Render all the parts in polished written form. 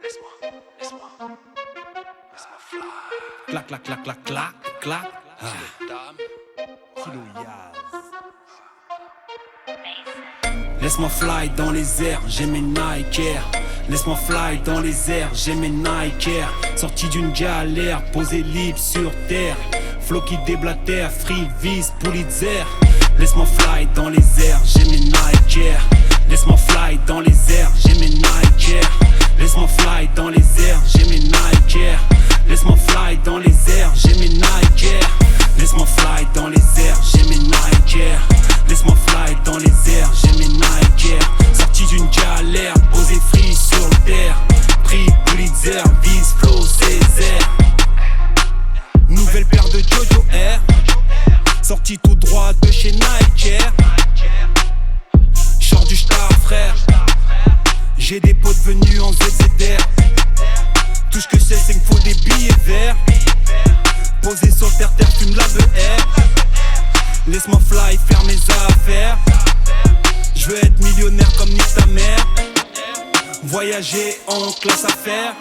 Laisse-moi fly. Clac, clac, clac, clac, clac, clac. Laisse-moi fly dans les airs, j'ai mes Nike Air. Laisse-moi fly dans les airs, j'ai mes Nike Air. Sorti d'une galère, posé libre sur terre. Flow qui déblatère, free vis, Pulitzer. Laisse-moi fly dans les airs, j'ai mes Nike Air. Laisse-moi fly dans les airs, j'ai mes Nike Air. Laisse-moi fly dans les airs, j'ai mes Nike Air. Laisse-moi fly dans les airs, j'ai mes Nike Air. Laisse-moi fly dans les airs, j'ai mes Nike Air. Laisse-moi fly dans les airs, j'ai mes Nike Air. Sorti d'une galère, posé free sur terre. Prix Pulitzer, vis, flow, Césaire. Nouvelle paire de Jojo Air. Sorti tout droit de chez Nike Air. Short du star frère. J'ai des potes venus en ZZR. Tout ce que c'est qu'il me faut des billets verts. Posé sur terre, fume la BR. Laisse-moi fly, faire mes affaires. Je veux être millionnaire comme nique ta mère. Voyager en classe affaires.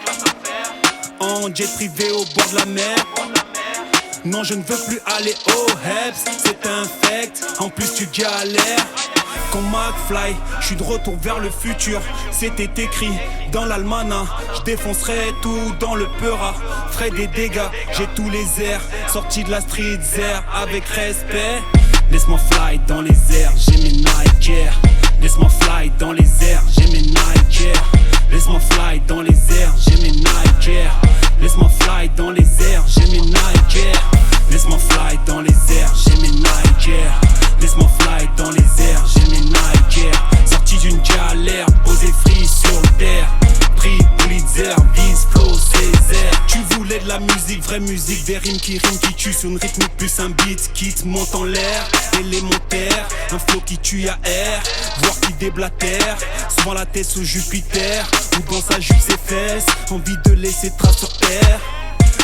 En jet privé au bord de la mer. Non, je ne veux plus aller au Hebs, c'est un fact, en plus tu galères. Comme McFly, je suis de retour vers le futur. C'était écrit dans l'almanach. Je défoncerai tout dans le peura. Ferai des dégâts, j'ai tous les airs. Sorti de la street air avec respect. Laisse-moi fly dans les airs, j'ai mes Nike Air. Laisse-moi fly dans les airs, j'ai mes Nike Air. Laisse-moi fly dans les airs, j'ai mes Nike Air. Laisse-moi fly dans les airs, j'ai mes Nike Air. Laisse-moi fly dans les airs, j'ai mes Nike Air. Laisse-moi fly dans les airs, j'ai mes Nike Air. Sorti d'une galère, posé free sur terre. Prix Pulitzer, vis, flow, Césaire. Tu voulais de la musique, vraie musique, des rimes qui tuent sur une rythmique plus un beat qui te monte en l'air. Élémentaire, un flow qui tue à air, voire qui déblatère. Souvent la tête sous Jupiter, ou dans sa jupe ses fesses. Envie de laisser trace sur terre.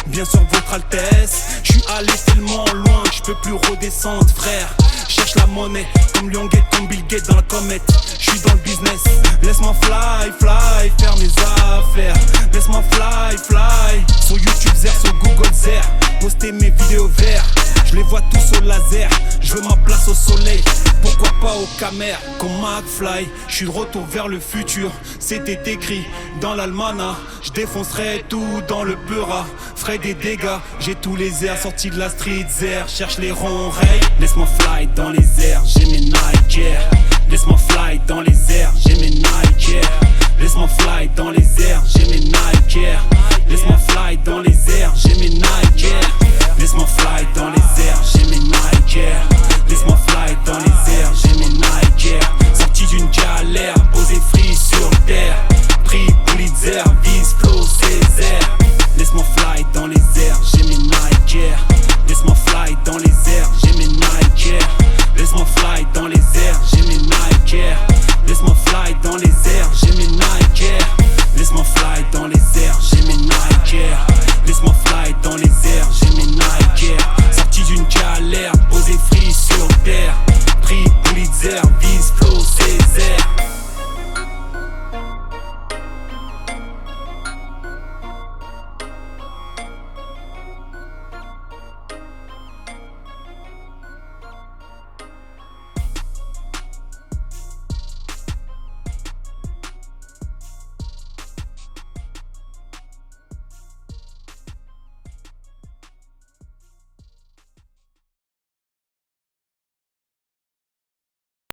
Bien sûr votre Altesse, je suis allé tellement loin que je peux plus redescendre frère. Cherche la monnaie comme Lionguette, comme Bill Gates dans la comète. Je suis dans le business, laisse-moi fly, fly, faire mes affaires. Laisse-moi fly, fly, sur YouTube Zer, sur Google Zer. Poster mes vidéos verts, je les vois tous au laser. Je veux ma place au soleil, pourquoi pas aux caméras. Comme McFly, je suis de retour vers le futur. C'était écrit dans l'almanach. Je défoncerai tout dans le peura. Ferai des dégâts, j'ai tous les airs. Sorti de la street air, cherche les ronds rails. Laisse-moi fly dans les airs, j'ai mes Nike Air. Laisse-moi fly dans les airs, j'ai mes Nike Air.